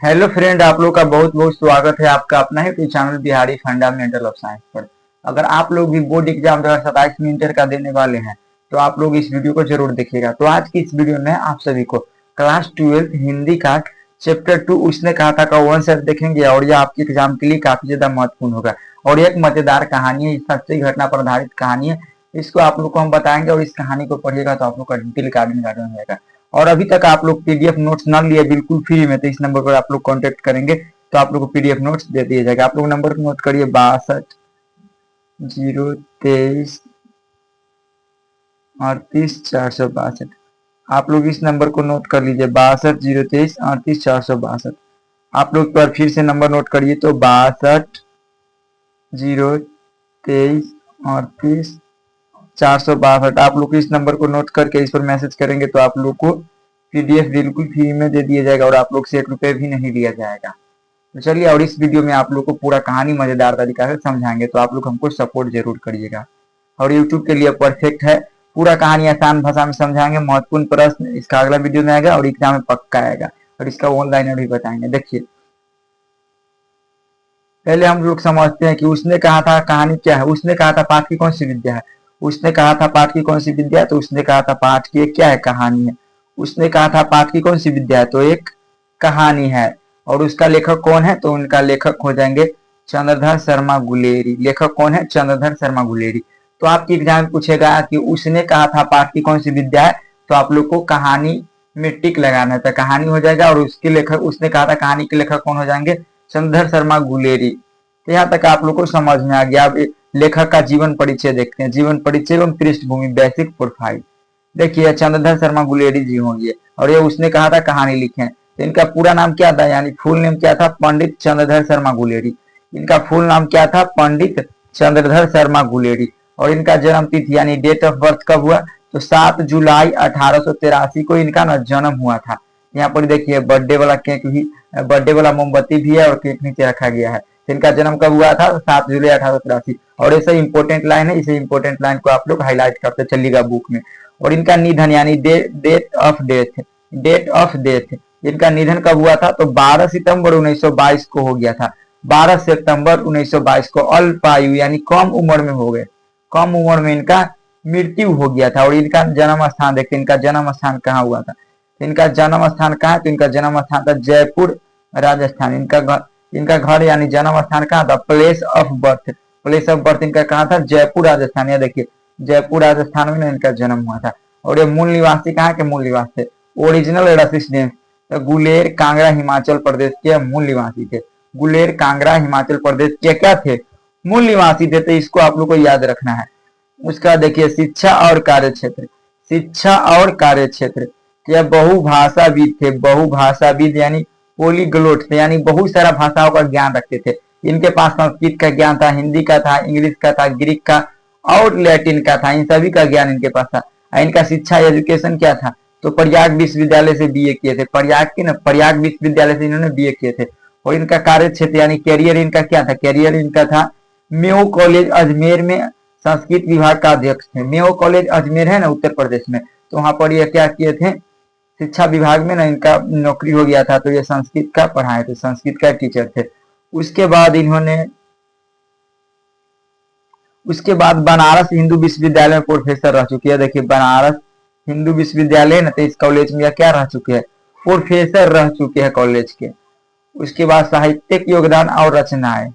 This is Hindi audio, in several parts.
हेलो फ्रेंड, आप लोग का बहुत बहुत स्वागत है आपका अपना ही channel Bihari fundamental of science पर। अगर आप लोग भी बोर्ड एग्जाम 2027 में इंटर का देने वाले हैं तो आप लोग इस वीडियो को जरूर देखिएगा। तो आज की इस वीडियो में आप सभी को क्लास 12 हिंदी का चैप्टर 2 उसने कहा था का वन सेट देखेंगे और यह आपके एग्जाम के लिए काफी ज्यादा महत्वपूर्ण होगा। और एक मजेदार कहानी है, इस सच्ची घटना पर आधारित कहानी है। इसको आप लोग को हम बताएंगे और इस कहानी को पढ़िएगा तो आप लोग का डिटेल गार्डन गार्डन हो जाएगा। और अभी तक आप लोग पीडीएफ नोट्स ना लिए बिल्कुल फ्री में, तो इस नंबर पर आप लोग कांटेक्ट करेंगे तो आप लोग को पीडीएफ नोट्स दे दिया जाएगा। आप लोग नंबर को नोट करिए 62 023 38 462। आप लोग इस नंबर को नोट कर लीजिए 62 023 38 462। आप लोग पर फिर से नंबर नोट करिए तो 62 023 38 462। आप लोग इस नंबर को नोट करके इस पर मैसेज करेंगे तो आप लोग को पीडीएफ बिल्कुल फ्री में दे दिया जाएगा और आप लोग से 1 रुपए भी नहीं लिया जाएगा। तो चलिए, और इस वीडियो में आप लोग को पूरा कहानी मजेदार तरीका से समझाएंगे तो आप लोग हमको सपोर्ट जरूर करिएगा। और यूट्यूब के लिए परफेक्ट है, पूरा कहानी आसान भाषा में समझाएंगे। महत्वपूर्ण प्रश्न इसका अगला वीडियो में आएगा और एग्जाम में पक्का आएगा और इसका ऑनलाइन भी बताएंगे। देखिए, पहले हम लोग समझते हैं कि उसने कहा था कहानी क्या है। उसने कहा था पाठ की कौन सी विद्या है। उसने कहा था पाठ की कौन सी विद्या है, तो उसने कहा था पाठ की क्या है, कहानी है। उसने कहा था पाठ की कौन सी विद्या है, तो एक कहानी है। और उसका लेखक कौन है, तो उनका लेखक हो जाएंगे चंद्रधर शर्मा गुलेरी। लेखक कौन है, चंद्रधर शर्मा गुलेरी। तो आपकी एग्जाम में पूछेगा कि उसने कहा था पाठ की कौन सी विद्या है, तो आप लोग को कहानी में टिक लगाना है, तो कहानी हो जाएगा। और उसके लेखक, उसने कहा था कहानी के लेखक कौन हो जाएंगे, चंद्रधर शर्मा गुलेरी। तो यहाँ तक आप लोग को समझ में आ गया। अब लेखक का जीवन परिचय देखते हैं। जीवन परिचय एवं पृष्ठभूमि, बेसिक प्रोफाइल। देखिए, चंद्रधर शर्मा गुलेरी जी होंगे और ये उसने कहा था कहानी लिखे। तो इनका पूरा नाम क्या था, यानी फुल नेम क्या था, पंडित चंद्रधर शर्मा गुलेरी। इनका फुल नाम क्या था, पंडित चंद्रधर शर्मा गुलेरी। और इनका जन्म तिथि यानी डेट ऑफ बर्थ कब हुआ, तो 7 जुलाई 1883 को इनका ना जन्म हुआ था। यहाँ पर देखिए बर्थडे वाला केक भी, बर्थडे वाला मोमबत्ती भी है और केक नीचे रखा गया है। इनका जन्म कब हुआ था, 7 जुलाई 1883। और ऐसा इंपॉर्टेंट लाइन है, इसे इंपॉर्टेंट लाइन को आप लोग हाईलाइट करते चलिएगा बुक में। और इनका निधन यानी date of death, date of death, इनका निधन कब हुआ था, तो 12 सितंबर 1922 को हो गया था। 12 सितंबर 1922 को अल्पायु यानी कम उम्र में हो गए, कम उम्र में इनका मृत्यु हो गया था। और इनका जन्म स्थान देखते, इनका जन्म स्थान कहाँ हुआ था। इनका जन्म स्थान कहाँ, तो इनका जन्म स्थान था जयपुर राजस्थान। इनका घर यानी जन्म स्थान कहाँ था, place of birth, place of birth इनका कहाँ था, जयपुर राजस्थान। ये देखिए जयपुर राजस्थान में इनका जन्म हुआ था। और ये मूल निवासी कहाँ के मूल निवासी थे, ओरिजिनल रेसिडेंस, तो गुलेर कांगड़ा हिमाचल प्रदेश के मूल निवासी थे। गुलेर कांगड़ा हिमाचल प्रदेश के क्या थे, मूल निवासी थे। तो इसको आप लोग को याद रखना है। उसका देखिए शिक्षा और कार्य क्षेत्र, शिक्षा और कार्य क्षेत्र, यह बहुभाषाविद थे। बहुभाषाविद यानी पोलीग्लोट थे, यानी बहुत सारा भाषाओं का ज्ञान रखते थे। इनके पास संस्कृत का ज्ञान था, हिंदी का था, इंग्लिश का था, ग्रीक का और लैटिन का था। इन सभी का ज्ञान इनके पास था। इनका शिक्षा एजुकेशन क्या था, तो प्रयाग विश्वविद्यालय से बीए किए थे। प्रयाग विश्वविद्यालय से इन्होंने बीए किए थे। और इनका कार्य क्षेत्र यानी कैरियर इनका क्या था, कैरियर इनका था मेयो कॉलेज अजमेर में संस्कृत विभाग का अध्यक्ष थे। मेयो कॉलेज अजमेर है ना उत्तर प्रदेश में, तो वहां पर ये क्या किए थे, शिक्षा विभाग में ना इनका नौकरी हो गया था। तो ये संस्कृत का पढ़ाए थे, संस्कृत का टीचर थे। उसके बाद इन्होंने, उसके बाद बनारस हिंदू विश्वविद्यालय में प्रोफेसर रह चुके हैं। देखिए बनारस हिंदू विश्वविद्यालय ना, तो इस कॉलेज में क्या रह चुके हैं, प्रोफेसर रह चुके हैं कॉलेज के। उसके बाद साहित्यिक योगदान और रचनाएं,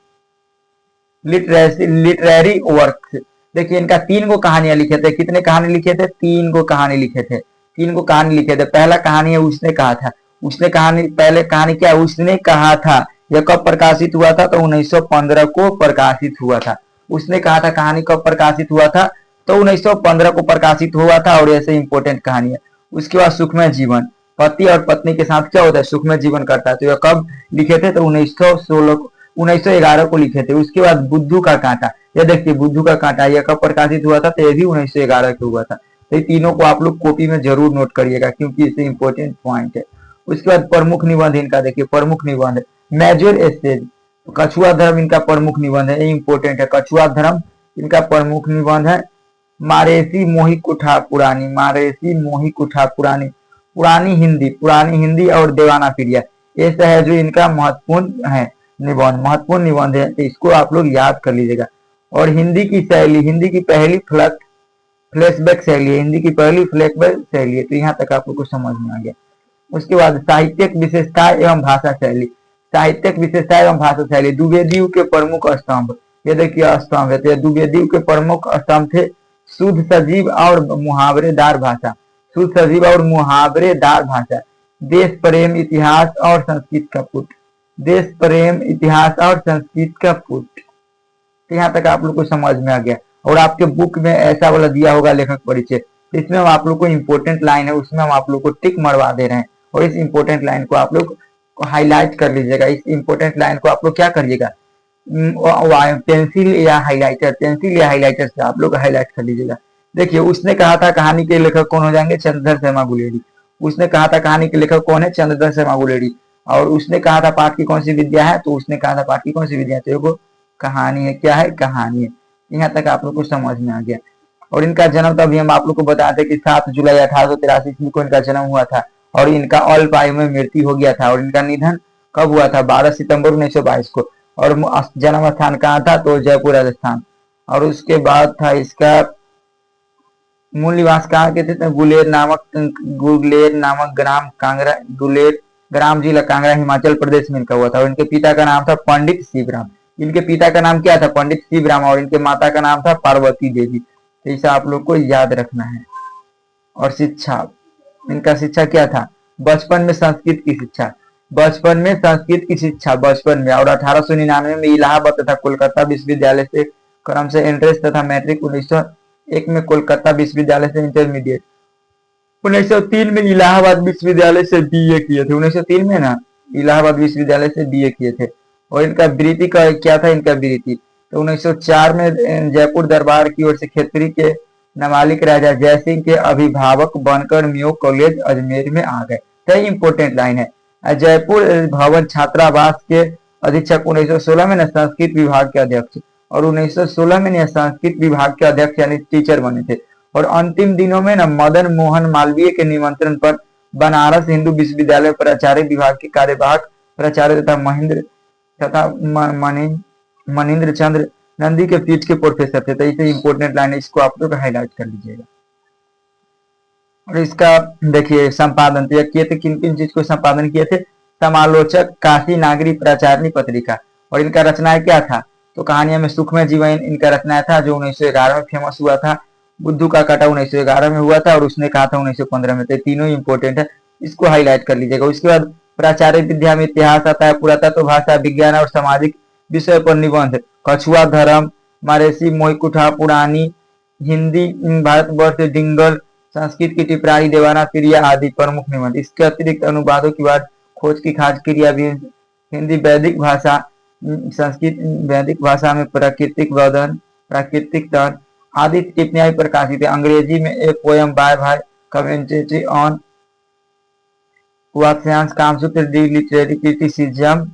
लिटरेरी वर्क। देखिए इनका 3 गो कहानियां लिखे थे। कितने कहानी लिखे थे, 3 गो कहानी लिखे थे। 3 गो कहानी लिखे थे। पहला कहानी है उसने कहा था। उसने कहानी, पहले कहानी क्या है, उसने कहा था। यह कब प्रकाशित हुआ था, तो 1915 को प्रकाशित हुआ था। उसने कहा था कहानी कब प्रकाशित हुआ था, तो 1915 को प्रकाशित हुआ था। और ऐसे इंपॉर्टेंट कहानी है। उसके बाद सुखमय जीवन, पति और पत्नी के साथ क्या होता है, सुखमय जीवन करता है। तो यह कब लिखे थे, तो 1911 को लिखे थे। उसके बाद बुद्धू का कांटा, यह देखिए बुद्धू का कांटा, यह कब प्रकाशित हुआ था, तो यह भी 1911 को हुआ था। तो ये तीनों को आप लोग कॉपी में जरूर नोट करिएगा क्योंकि इससे इंपॉर्टेंट पॉइंट है। उसके बाद प्रमुख निबंध इनका देखिए, प्रमुख निबंध मेजर एसेज, कछुआ धर्म इनका प्रमुख निबंध है, ये इंपॉर्टेंट है। कछुआ धर्म इनका प्रमुख निबंध है। मारेसी मोही कुठा पुरानी, मारेसी मोही कुठा पुरानी, पुरानी हिंदी और देवाना पीढ़िया, ऐसा है जो इनका महत्वपूर्ण है निबंध, महत्वपूर्ण निबंध है, तो इसको आप लोग याद कर लीजिएगा। और हिंदी की शैली, हिंदी की पहली फ्लैशबैक शैली है, हिंदी की पहली फ्लैशबैक शैली है, तो यहाँ तक आप लोग को समझ में आ गया। उसके बाद साहित्यिक विशेषता एवं भाषा शैली, साहित्यिक विशेषता एवं भाषा शैली, द्विवेदियों के प्रमुख स्तंभ, ये देखिए स्तंभ है, तो ये द्विवेदियों के प्रमुख स्तंभ थे। शुद्ध सजीव और मुहावरेदार भाषा, शुद्ध सजीव और मुहावरेदार भाषा, देश प्रेम इतिहास और संस्कृत का पुट, देश प्रेम इतिहास और संस्कृत का पुट। तो यहाँ तक आप लोग को समझ में आ गया। और आपके बुक में ऐसा वाला दिया होगा लेखक परिचय, तो इसमें हम आप लोग को इम्पोर्टेंट लाइन है, उसमें हम आप लोग को टिक मरवा दे रहे हैं, और इस इम्पोर्टेंट लाइन को आप लोग हाईलाइट कर लीजिएगा। इस इम्पोर्टेंट लाइन को आप लोग क्या करिएगा, पेंसिल या हाईलाइटर से आप लोग हाईलाइट कर लीजिएगा। देखिए, उसने कहा था कहानी के लेखक कौन हो जाएंगे, चंद्रधर शर्मा गुलेरी। उसने कहा था कहानी के लेखक कौन है, चंद्रधर शर्मा गुलेरी। और उसने कहा था पाठ की कौन सी विद्या है, तो उसने कहा था पाठ की कौन सी विद्या है, तो वो कहानी है। क्या है, कहानी है। यहाँ तक आप लोग को समझ में आ गया। और इनका जन्म तो अभी हम आप लोग को बताते कि 7 जुलाई 1883 ईस्वी को इनका जन्म हुआ था, और इनका अल्प आयु में मृत्यु हो गया था। और इनका निधन कब हुआ था, 12 सितंबर 1922 को। और जन्म स्थान कहाँ था, तो जयपुर राजस्थान। और उसके बाद था इसका मूल निवास कहाँ के थे, तो गुलेर नामक ग्राम कांगड़ा, गुलेर ग्राम जिला कांगड़ा हिमाचल प्रदेश में इनका हुआ था। और इनके पिता का नाम था पंडित शिवराम। इनके पिता का नाम क्या था, पंडित शिवराम। और इनके माता का नाम था पार्वती देवी। तो ऐसा आप लोग को याद रखना है। और शिक्षा, इनका शिक्षा क्या था, बचपन में संस्कृत की शिक्षा, बचपन में संस्कृत की शिक्षा बचपन में। और 1899 में इलाहाबाद तथा कोलकाता विश्वविद्यालय से क्रम से एंट्रेंस तथा मैट्रिक, 1901 में कोलकाता विश्वविद्यालय से इंटरमीडिएट, 1903 में इलाहाबाद विश्वविद्यालय से बीए किए थे। 1903 में ना इलाहाबाद विश्वविद्यालय से बीए किए थे। और इनका वृत्ति का क्या था, इनका वृत्ति तो 1904 में जयपुर दरबार की ओर से खेतरी के नाबालिग राजा जयसिंह के अभिभावक बनकर म्यो कॉलेज अजमेर में आ गए। तो इंपोर्टेंट लाइन है। जयपुर भवन छात्रावास के अधीक्षक 1916 में संस्कृत विभाग के अध्यक्ष, और 1916 में संस्कृत विभाग के अध्यक्ष यानी टीचर बने थे। और अंतिम दिनों में मदन मोहन मालवीय के निमंत्रण पर बनारस हिंदू विश्वविद्यालय प्राचार्य विभाग के कार्यवाहक प्राचार्य तथा मनिंद्र चंद्र नंदी के पीठ के प्रोफेसर थे। तो इसे इंपोर्टेंट लाइन है, इसको आप लोग हाईलाइट कर लीजिएगा। और इसका देखिए संपादन तो किए थे, किन किन चीज को संपादन किए थे, समालोचक काशी नागरी प्राचार्य पत्रिका। और इनका रचनाएं क्या था, तो कहानियां में सुखमय जीवन इनका रचना था, जो 1911 में फेमस हुआ था। बुद्धू का काटा 1911 में हुआ था, और उसने कहा था 1915 में। तो तीनों इंपोर्टेंट है, इसको हाईलाइट कर लीजिएगा। उसके बाद प्राचार्य विद्या में इतिहास आता है, पुरातत्व, भाषा विज्ञान और सामाजिक विषय पर निबंध, कछुआ धर्म, मरेसी मोईकुठा, पुरानी हिंदी, भारतवर्ष, डिंगल, संस्कृत की टिप्पणी, देवाना क्रिया आदि प्रमुख निबंध। इसके अतिरिक्त अनुवादों की बात, खोज की खाज क्रिया भी, हिंदी वैदिक भाषा, संस्कृत वैदिक भाषा में प्राकृतिक वर्धन, प्राकृतिक तर्क आदि टिप्पणियां प्रकाशित है। अंग्रेजी में ए पोएम बाय भाई कमेंट्री ऑन वाक्यांश, कामसूत्र, दी लिटरेरी क्रिटिसिज्म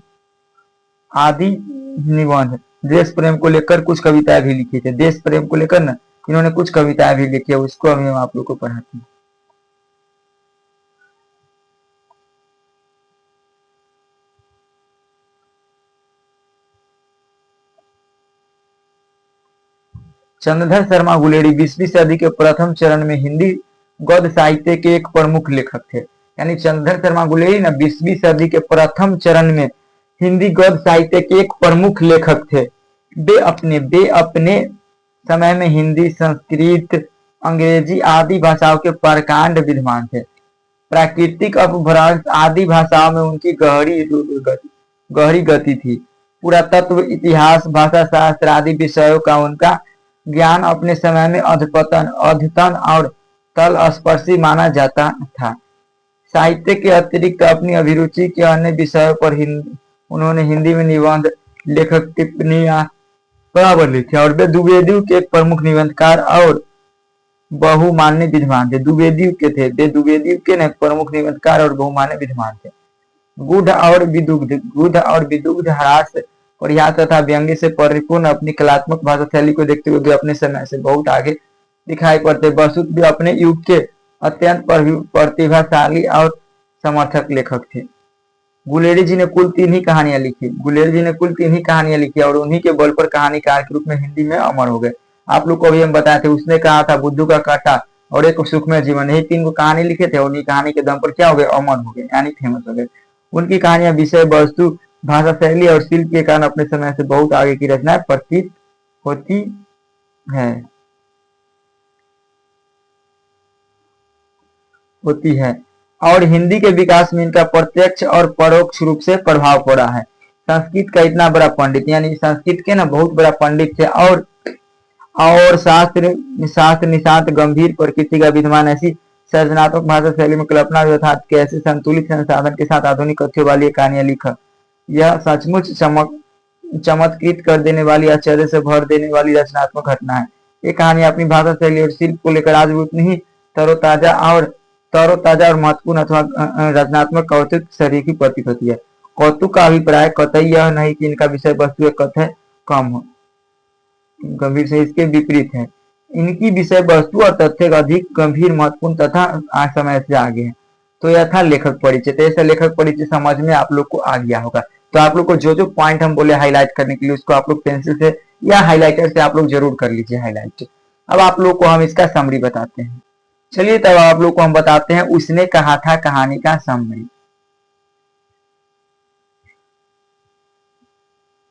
आदि निबंध। देश प्रेम को लेकर कुछ कविताएं भी लिखी थी, देश प्रेम को लेकर ना इन्होंने कुछ कविताएं भी लिखी है, उसको अभी हम आप लोग को पढ़ाते हैं। चंद्रधर शर्मा गुलेरी 20वीं सदी के प्रथम चरण में हिंदी गद्य साहित्य के एक प्रमुख लेखक थे। यानी चंद्रधर शर्मा गुलेरी ना 20वीं सदी के प्रथम चरण में हिंदी गद्य साहित्य के एक प्रमुख लेखक थे। वे अपने समय में हिंदी, संस्कृत, अंग्रेजी आदि भाषाओं के प्रकांड विद्वान थे। प्राकृतिक, अपभ्रंश आदि भाषाओं में उनकी गहरी गति थी। पुरातत्व, इतिहास, भाषा शास्त्र आदि विषयों का उनका ज्ञान अपने समय में अद्यतन और तलस्पर्शी माना जाता था। साहित्य के अतिरिक्त अपनी अभिरुचि के अन्य विषयों पर उन्होंने हिंदी में निबंध, लेखक टिप्पणियां बराबर लिखे। और वे द्विवेदियों के एक प्रमुख निबंधकार और बहुमान्य विद्वान थे। द्विवेदियों के थे, वे द्विवेदियों के प्रमुख निबंधकार और बहुमान्य विद्वान थे। गुढ़ और विदुग्ध हास, परिहास तथा व्यंग्य से परिपूर्ण अपनी कलात्मक भाषा शैली को देखते हुए वे अपने समय से बहुत आगे दिखाई पड़ते। वस्तुत वे अपने युग के अत्यंत प्रतिभाशाली और समर्थक लेखक थे। गुलेरी जी ने कुल 3 ही कहानियां लिखी, गुलेरी जी ने कुल 3 ही कहानियां लिखी और उन्हीं के बल पर कहानीकार के रूप में हिंदी में अमर हो गए। आप लोग को अभी हम बताए थे, उसने कहा था, बुद्धू का काटा और एक सुखमय जीवन, यही 3 को कहानी लिखे थे और उन्हीं कहानी के दम पर क्या हो गए, अमर हो गए, यानी फेमस हो गए। उनकी कहानियां विषय वस्तु, भाषा शैली और शिल्प के कारण अपने समय से बहुत आगे की रचनाएं प्रतीत होती है होती है और हिंदी के विकास में इनका प्रत्यक्ष और परोक्ष रूप से प्रभाव पड़ा है। संस्कृत का इतना बड़ा पंडित, यानी संस्कृत के ना बहुत बड़ा पंडित थे और शास्त्र शास्त्र निशांत गंभीर प्रकृति का विद्वान, ऐसी सृजनात्मक भाषा शैली में कल्पना यथार्थ के ऐसे संतुलित संसाधन के साथ आधुनिक तथ्यों वाली कहानियां लिखा। यह सचमुच चमत्कृत कर देने वाली, आश्चर्य से भर देने वाली रचनात्मक घटना है। ये कहानी अपनी भाषा शैली और शिल्प को लेकर आज भी उतनी ही तरोताजा और महत्वपूर्ण अथवा रचनात्मक कौतुक सरीखी प्रतीत होती है। कौतुक का अभिप्राय कतई यह नहीं कि इनका विषय वस्तु कथन कम हो, गंभीर से इसके विपरीत है। इनकी विषय वस्तु और तथ्य अधिक गंभीर, महत्वपूर्ण तथा आज समय से आगे है। तो यह था लेखक परिचय। तो ऐसा लेखक परिचय समझ में आप लोग को आ गया होगा। तो आप लोग को जो जो पॉइंट हम बोले हाईलाइट करने के लिए, उसको आप लोग पेंसिल से या हाईलाइटर से आप लोग जरूर कर लीजिए हाईलाइट। अब आप लोग को हम इसका समरी बताते हैं। चलिए तब आप लोग को हम बताते हैं उसने कहा था कहानी का समरी।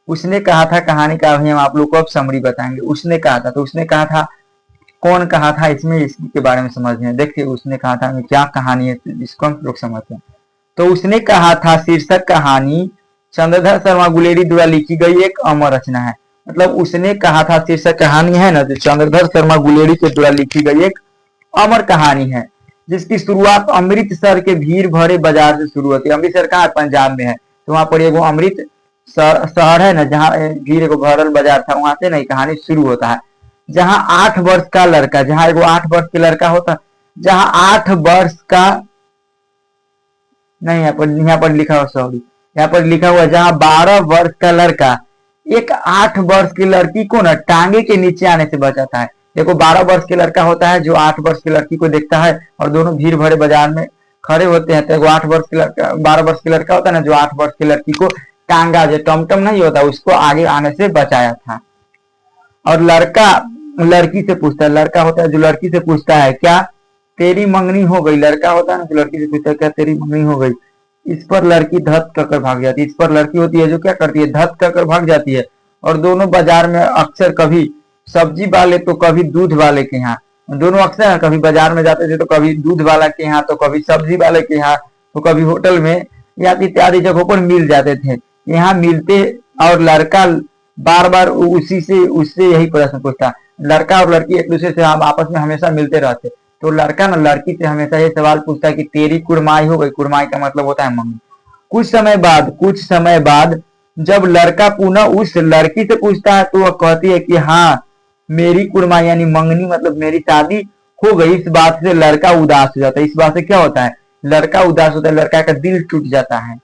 उसने कहा था कहानी का हम आप लोग को अब समरी बताएंगे। उसने कहा था, तो उसने कहा था, कौन कहा था, इसमें इसके बारे में समझते हैं। देखिए उसने कहा था में क्या कहानी है, इसको हम लोग समझते हैं। तो उसने कहा था शीर्षक कहानी चंद्रधर शर्मा गुलेरी द्वारा लिखी गई एक अमर रचना है। मतलब उसने कहा था शीर्षक कहानी है ना, जो चंद्रधर शर्मा गुलेरी के द्वारा लिखी गई एक अमर कहानी है, जिसकी शुरुआत अमृतसर के भीड़ भरे बाजार से शुरू होती है। अमृतसर कहाँ पंजाब में है, तो वहां पर एगो अमृत शहर है ना, जहाँ भीड़ एगो भरल बाजार था, वहां से नहीं कहानी शुरू होता है। जहाँ 8 वर्ष का लड़का, जहाँ एगो 8 वर्ष के लड़का होता, जहाँ 8 वर्ष का नहीं, यहाँ पर लिखा हुआ, सॉरी यहाँ पर लिखा हुआ, जहाँ 12 वर्ष का लड़का एक 8 वर्ष की लड़की को ना टांगे के नीचे आने से बचाता है। देखो 12 वर्ष के लड़का होता है जो 8 वर्ष की लड़की को देखता है और दोनों भीड़ भरे बाजार में खड़े होते हैं। तो 8 वर्ष के लड़का, 12 वर्ष के लड़का होता है ना, जो 8 वर्ष की लड़की को टांगा, जो टमटम नहीं होता, उसको आगे आने से बचाया था। और लड़का लड़की से पूछता है, लड़का होता है जो लड़की से पूछता है क्या तेरी मंगनी हो गई। लड़का होता है ना जो लड़की से पूछता है क्या तेरी मंगनी हो गई। इस पर लड़की धत कर भाग जाती है। इस पर लड़की होती है जो क्या करती है, धत कर भाग जाती है। और दोनों बाजार में अक्सर कभी सब्जी वाले तो कभी दूध वाले के यहाँ, दोनों अक्सर कभी बाजार में जाते थे तो कभी दूध वाला के यहाँ, तो कभी सब्जी वाले के यहाँ, तो कभी होटल में या इत्यादि जगहों पर मिल जाते थे। यहाँ मिलते और लड़का बार बार उससे यही प्रश्न पूछता। लड़का और लड़की एक दूसरे से हम आपस में हमेशा मिलते रहते, तो लड़का ना लड़की से हमेशा ये सवाल पूछता है कि तेरी कुड़माई हो गई। कुड़माई का मतलब होता है मंगनी। कुछ समय बाद जब लड़का पुनः उस लड़की से पूछता है तो वह कहती है कि हाँ मेरी कुड़माई यानी मंगनी मतलब मेरी शादी हो गई। इस बात से लड़का उदास हो जाता है। इस बात से क्या होता है, लड़का उदास होता है, लड़का का दिल टूट जाता है।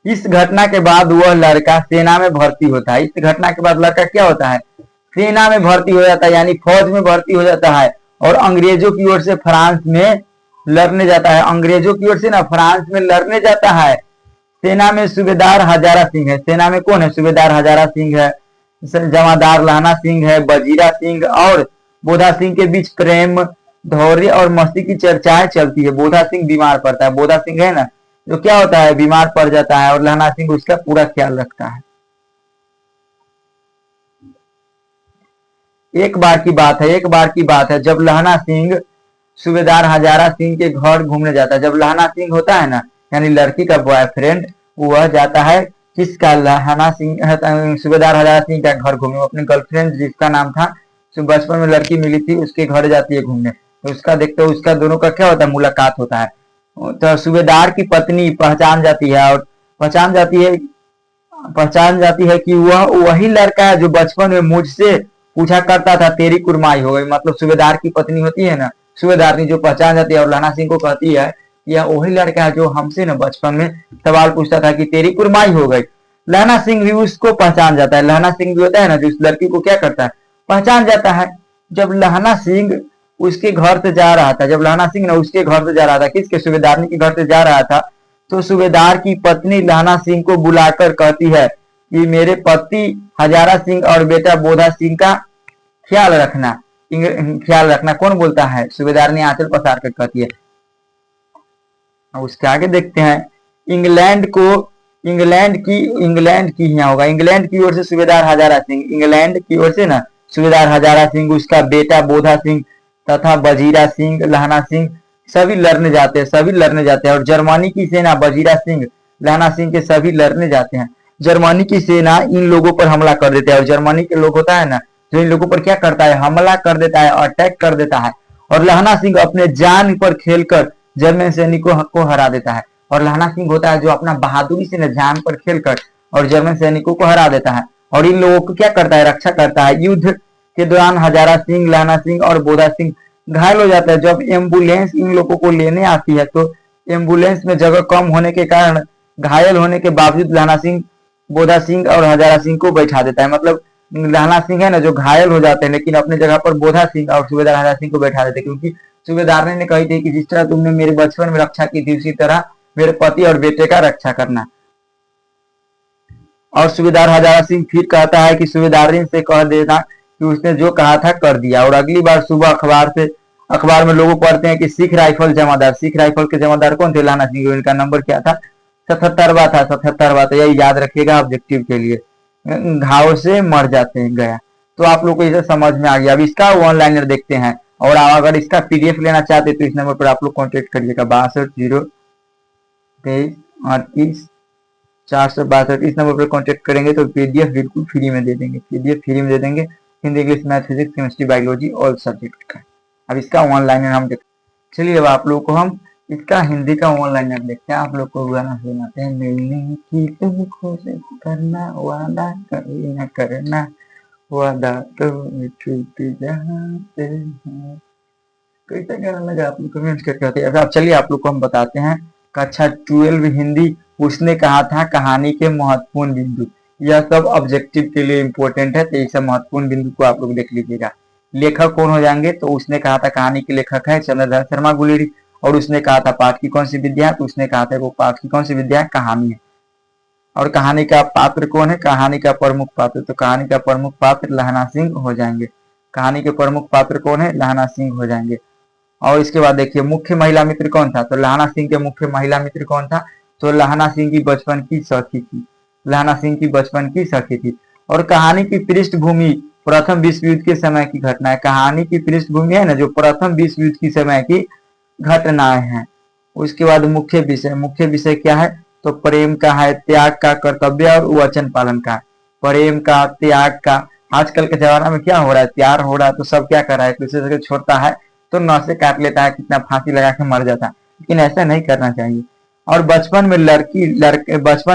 इस घटना के बाद वह लड़का सेना में भर्ती होता है। इस घटना के बाद लड़का क्या होता है, सेना में भर्ती हो जाता है, यानी फौज में भर्ती हो जाता है और अंग्रेजों की ओर से फ्रांस में लड़ने जाता है। अंग्रेजों की ओर से ना फ्रांस में लड़ने जाता है। सेना में सूबेदार हजारा सिंह है। सेना में कौन है, सूबेदार हजारा सिंह है, जमादार लहना सिंह है, बजीरा सिंह और बोधा सिंह के बीच प्रेम, धौर्य और मस्ती की चर्चाएं चलती है। बोधा सिंह बीमार पड़ता है। बोधा सिंह है ना जो क्या होता है, बीमार पड़ जाता है और लहना सिंह उसका पूरा ख्याल रखता है। एक बार की बात है जब लहना सिंह सूबेदार हजारा सिंह के घर घूमने जाता है। जब लहना सिंह होता है ना यानी लड़की का बॉयफ्रेंड, वह जाता है किसका, लहना सिंह सूबेदार हजारा सिंह का घर घूमने। अपने गर्लफ्रेंड जिसका नाम था, जो बचपन में लड़की मिली थी, उसके घर जाती है घूमने। तो उसका देखते हो उसका दोनों का क्या होता है, मुलाकात होता है। तो सूबेदार की पत्नी पहचान जाती है और पहचान जाती है कि वह वही लड़का है जो बचपन में मुझसे पूछा करता था तेरी कुड़माई हो गई। मतलब सूबेदार की पत्नी होती है ना, सूबेदारनी जो पहचान जाती है और लहना सिंह को कहती है यह वही लड़का है जो हमसे ना बचपन में सवाल पूछता था कि तेरी कुड़माई हो गई। लहना सिंह भी उसको पहचान जाता है। लहना सिंह भी होता है ना जो उस लड़की को क्या करता है, पहचान जाता है। जब लहना सिंह उसके घर से जा रहा था, जब लहना सिंह ना उसके घर से जा रहा था, किसके, सूबेदारनी के घर से जा रहा था, तो सूबेदार की पत्नी लहना सिंह को बुलाकर कहती है कि मेरे पति हजारा सिंह और बेटा बोधा सिंह का ख्याल रखना। ख्याल रखना कौन बोलता है, सूबेदारनी आंचल पसार कर कहती है। उसके आगे देखते हैं, इंग्लैंड की यहाँ होगा, इंग्लैंड की ओर से सूबेदार हजारा सिंह, इंग्लैंड की ओर से ना सूबेदार हजारा सिंह, उसका बेटा बोधा सिंह तथा बजीरा सिंह, लहना सिंह सभी लड़ने जाते हैं। और जर्मनी की सेना बजीरा सिंह, लहना सिंह के सभी लड़ने जाते हैं। जर्मनी की सेना इन लोगों पर हमला कर देते हैं, और जर्मनी के लोग होता है ना, जो इन लोगों पर क्या करता है, हमला कर देता है, अटैक कर देता है। और लहना सिंह अपने जान पर खेलकर जर्मन सैनिकों को हरा देता है। और लहना सिंह होता है जो अपना बहादुरी से जान पर खेलकर और जर्मन सैनिकों को हरा देता है। और इन लोगों को क्या करता है, रक्षा करता है। युद्ध के दौरान हजारा सिंह, लहना सिंह और बोधा सिंह घायल हो जाता है। जब एम्बुलेंस इन लोगों को लेने आती है तो एम्बुलेंस में जगह कम होने के कारण घायल होने के बावजूद लहना सिंह, बोधा सिंह और हजारा सिंह को बैठा देता है। मतलब लहना सिंह है ना जो घायल हो जाते हैं, लेकिन अपने जगह पर बोधा सिंह और सूबेदार हजारा सिंह को बैठा देते हैं, क्योंकि सूबेदार ने कही थी कि जिस तरह तुमने मेरे बचपन में रक्षा की थी, उसी तरह मेरे पति और बेटे का रक्षा करना। और सूबेदार हजारा सिंह फिर कहता है कि सूबेदार से कह देना कि उसने जो कहा था कर दिया। और अगली बार सुबह अखबार में लोगों पढ़ते हैं कि सिख राइफल के जमादार कौन थे, लहना सिंह। इनका नंबर क्या था, 77वां था, 77वां। तो यही याद रखिएगा ऑब्जेक्टिव के लिए, घाव से मर जाते हैं गया। तो आप लोग को इसे समझ में आ गया। अब इसका ऑनलाइनर देखते हैं, और अगर इसका पीडीएफ लेना चाहते तो इस नंबर पर आप लोग कॉन्टेक्ट करिएगा, 62 023 462। इस नंबर पर कॉन्टेक्ट करेंगे तो पीडीएफ बिल्कुल फ्री में दे देंगे, Hindi, English, math, physics, chemistry, biology all subject का। अब इसका ऑनलाइनर हम देखते हैं। चलिए अब आप लोग को हम इसका हिंदी का ऑनलाइनर देखते हैं। आप लोग को गाना सुनाते हैं, मिलने की तुमको से करना वादा कभी न करना, वादा तो छूट जाते हैं। कैसा गाना लगा आप लोग कमेंट करके बताइए। अब चलिए आप लोग को हम बताते हैं कक्षा 12 हिंदी, उसने कहा था कहानी के महत्वपूर्ण बिंदु। यह सब ऑब्जेक्टिव के लिए इंपॉर्टेंट है, तो ये सब महत्वपूर्ण बिंदु को आप लोग देख लीजिएगा। लेखक कौन हो जाएंगे, तो उसने कहा था कहानी के लेखक है चंद्रधर शर्मा गुलेरी। और उसने कहा था पाठ की कौन सी विद्या है, तो उसने कहा था वो पाठ की कौन सी विद्या है, कहानी है। और कहानी का पात्र कौन है, कहानी का प्रमुख पात्र, तो कहानी का प्रमुख पात्र लहना सिंह हो जाएंगे। कहानी के प्रमुख पात्र कौन है, लहना सिंह हो जाएंगे। और इसके बाद देखिए मुख्य महिला मित्र कौन था, तो लहना सिंह के मुख्य महिला मित्र कौन था, तो लहना सिंह की बचपन की सखी थी, लहना सिंह की बचपन की सखी थी। और कहानी की पृष्ठभूमि प्रथम विश्व युद्ध के समय की घटना है। कहानी की पृष्ठभूमि है ना जो प्रथम विश्व युद्ध के समय की घटनाएं हैं। उसके बाद मुख्य विषय क्या है, तो प्रेम का है, त्याग का, कर्तव्य और वचन पालन का। प्रेम का, त्याग का। आजकल के जमाना में क्या हो रहा है, प्यार हो रहा है तो सब क्या कर रहा है, एक दूसरे से छोड़ता है तो नसें काट लेता है, कितना फांसी लगा के मर जाता है, लेकिन ऐसा नहीं करना चाहिए। और बचपन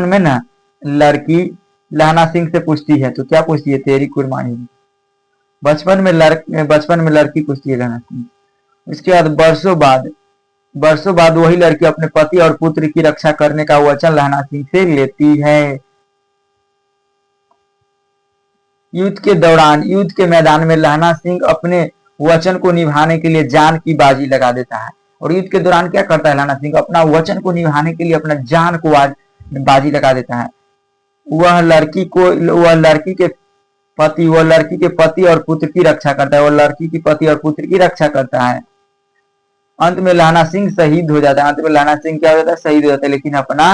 में ना लड़की लहना सिंह से पूछती है, तो क्या पूछती है, तेरी कुर्बानी। बचपन में लड़की पूछती है लहना सिंह। इसके बाद वर्षों बाद वही लड़की अपने पति और पुत्र की रक्षा करने का वचन लहना सिंह से लेती है। युद्ध के मैदान में लहना सिंह अपने वचन को निभाने के लिए जान की बाजी लगा देता है। और युद्ध के दौरान क्या करता है लहना सिंह, अपना वचन को निभाने के लिए अपना जान को बाजी लगा देता है। वह लड़की के पति और पुत्र की रक्षा करता है, अंत में लहना सिंह शहीद हो जाता है। शहीद हो जाता है, लेकिन अपना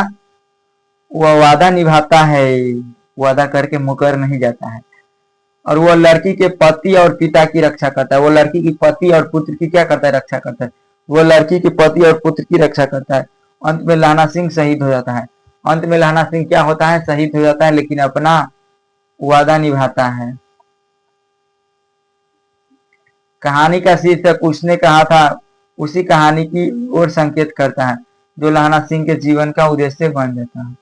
वह वादा निभाता है, वादा करके मुकर नहीं जाता है। और वह लड़की के पति और पिता की रक्षा करता है, वो लड़की की पति और पुत्र की क्या करता है, रक्षा करता है। वो लड़की के पति और पुत्र की रक्षा करता है। अंत में लहना सिंह शहीद हो जाता है। अंत में लहना सिंह क्या होता है, शहीद हो जाता है, लेकिन अपना वादा निभाता है। कहानी का शीर्षक उसने कहा था, उसी कहानी की ओर संकेत करता है, जो लहना सिंह के जीवन का उद्देश्य बन जाता है।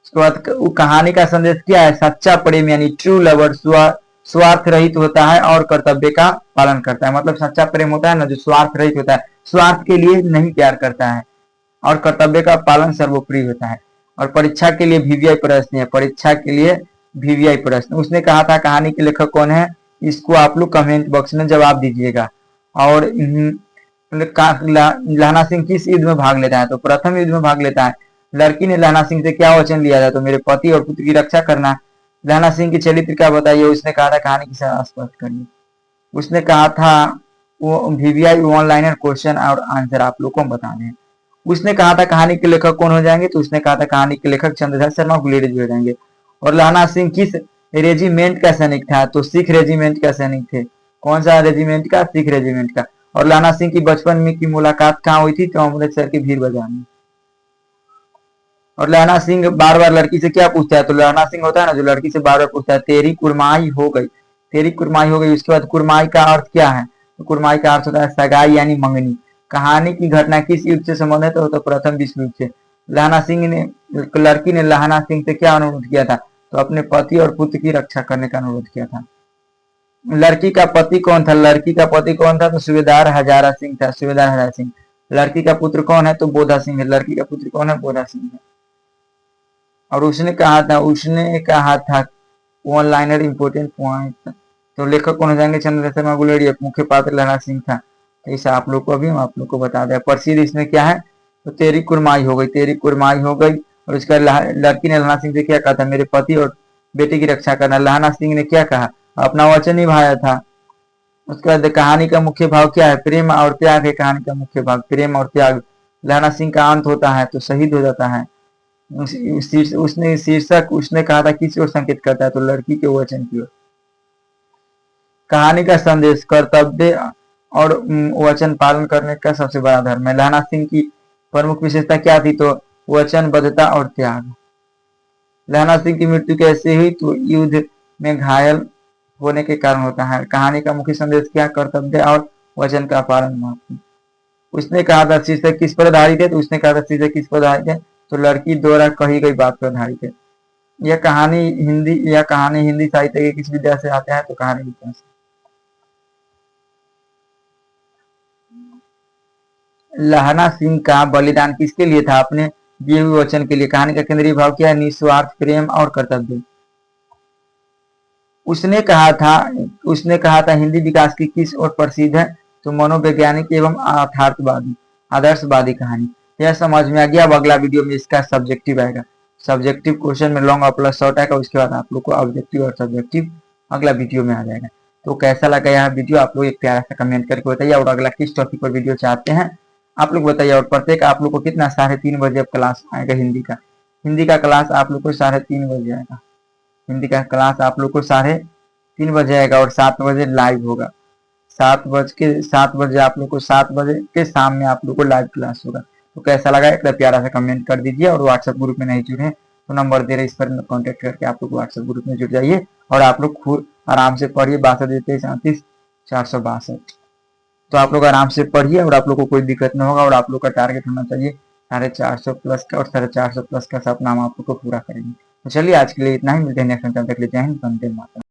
उसके बाद कहानी का संदेश क्या है, सच्चा प्रेम यानी ट्रू लवर स्वार्थ रहित होता है और कर्तव्य का पालन करता है। मतलब सच्चा प्रेम होता है ना जो स्वार्थ रहित होता है, स्वार्थ के लिए नहीं प्यार करता है, और कर्तव्य का पालन सर्वोपरि होता है। और परीक्षा के लिए वीवीआई प्रश्न है, उसने कहा था कहानी के लेखक कौन है, इसको आप लोग कमेंट बॉक्स में जवाब दीजिएगा। और लहना सिंह किस युद्ध में भाग लेता है? तो प्रथम युद्ध में भाग लेता है। लड़की ने लहना सिंह से क्या वचन लिया था? तो मेरे पति और पुत्र की रक्षा करना। लहना सिंह की चरित्र क्या बताइए? उसने कहा था, कहानी के साथ स्पष्ट करिए। उसने कहा था वो VVI ऑनलाइनर क्वेश्चन और आंसर आप लोग को बता दें। उसने कहा था कहानी के लेखक कौन हो जाएंगे? तो उसने कहा था कहानी के लेखक चंद्रधर शर्मा गुलेरिया जी हो जाएंगे। और लहना सिंह किस रेजिमेंट का सैनिक था? तो सिख रेजिमेंट का सैनिक थे। कौन सा रेजिमेंट का? सिख रेजिमेंट का। और लहना सिंह की बचपन में की मुलाकात कहाँ हुई थी? तो अमृतसर के भीड़ बाजार में। और लहना सिंह बार बार लड़की से क्या पूछता है? तो लहना सिंह होता है ना जो लड़की से बार बार पूछता है, तेरी कुरमाई हो गई, तेरी कुरमाई हो गई। उसके बाद कुरमाई का अर्थ क्या है? तो कुरमाई का अर्थ होता है सगाई यानी मंगनी। कहानी की घटना किस युद्ध से संबंधित है? तो प्रथम विश्व युद्ध से। लहना सिंह ने लड़की ने लहना सिंह से क्या अनुरोध किया था? तो अपने पति और पुत्र की रक्षा करने का अनुरोध किया था। लड़की का पति कौन था? लड़की का पति कौन था? तो सूबेदार हजारा सिंह था, सूबेदार हजारा सिंह। लड़की का पुत्र कौन है? तो बोधा सिंह है। लड़की का पुत्र कौन है? बोधा सिंह है। और उसने कहा था ऑनलाइनर इंपोर्टेंट पॉइंट। तो लेखक कौन हो जाएंगे? चंद्रधर शर्मा गुलेरिया। मुख्य पात्र लहना सिंह था। तो ऐसा आप लोग को अभी हम आप लोग को बता दें। प्रसिद्ध इसमें क्या है? तो तेरी कुरमाई हो गई, तेरी कुरमाई हो गई। और उसका लड़की ने लहना सिंह से क्या कहा था? मेरे पति और बेटे की रक्षा करना। लहना सिंह ने क्या कहा? अपना वचन निभाया था। उसके बाद कहानी का मुख्य भाव क्या है? प्रेम और त्याग है कहानी का मुख्य भाग, प्रेम और त्याग। लहना सिंह का अंत होता है तो शहीद हो जाता है। उसने शीर्षक उसने कहा था किस ओर संकेत करता है? तो लड़की के वचन की ओर। कहानी का संदेश कर्तव्य और वचन पालन करने का सबसे बड़ा धर्म है। लहना सिंह की प्रमुख विशेषता क्या थी? तो वचनबद्धता और त्याग। लहना सिंह की मृत्यु कैसे हुई? तो युद्ध में घायल होने के कारण होता है। कहानी का मुख्य संदेश क्या? कर्तव्य और वचन का पालन महत्व। उसने कहा था शीर्षक किस पर आधारित है? तो उसने कहा था शीर्षक किस पर आधारित है? तो लड़की द्वारा कही गई बात पर आधारित है। यह कहानी हिंदी साहित्य के किस विद्या से आते हैं? तो कहानी विद्या से। लहना सिंह का बलिदान किसके लिए था? अपने दिए हुए वचन के लिए। कहानी का केंद्रीय भाव क्या है? निस्वार्थ प्रेम और कर्तव्य। उसने कहा था हिंदी विकास की किस ओर प्रसिद्ध है? तो मनोवैज्ञानिक एवं आदर्शवादी कहानी। यह समझ में आ गया। अब अगला वीडियो में इसका सब्जेक्टिव आएगा। सब्जेक्टिव क्वेश्चन में लॉन्ग और प्लस शॉर्ट आएगा। उसके बाद आप लोग को ऑब्जेक्टिव और सब्जेक्टिव अगला वीडियो में आ जाएगा। तो कैसा लगा यह वीडियो आप लोग एक प्यारा सा कमेंट करके बताइए। और अगला किस टॉपिक पर वीडियो चाहते हैं आप लोग बताइए। और प्रत्येक आप लोग को कितना 3:30 बजे अब क्लास आएगा हिंदी का क्लास आप लोग को 3:30 बजे आएगा। हिंदी का क्लास आप लोग को 3:30 बजे आएगा और 7 बजे लाइव होगा। 7 बजे आप लोग को 7 बजे के शाम में आप लोग को लाइव क्लास होगा। तो कैसा लगा एक प्यारा सा कमेंट कर दीजिए। और व्हाट्सएप ग्रुप में नहीं जुड़े तो नंबर दे रहे इस पर कॉन्टेक्ट करके आप लोग व्हाट्सएप ग्रुप में जुड़ जाइए। और आप लोग खुद आराम से पढ़िए। 62 33 3462। तो आप लोग आराम से पढ़िए और आप लोग को कोई दिक्कत नहीं होगा। और आप लोग का टारगेट होना चाहिए 450 प्लस का। और 450 प्लस का सपना हम आप लोग को पूरा करेंगे। तो चलिए आज के लिए इतना ही। मिलते हैं नेक्स्ट टाइम। तक के लिए जय हिंद, वंदे मातरम।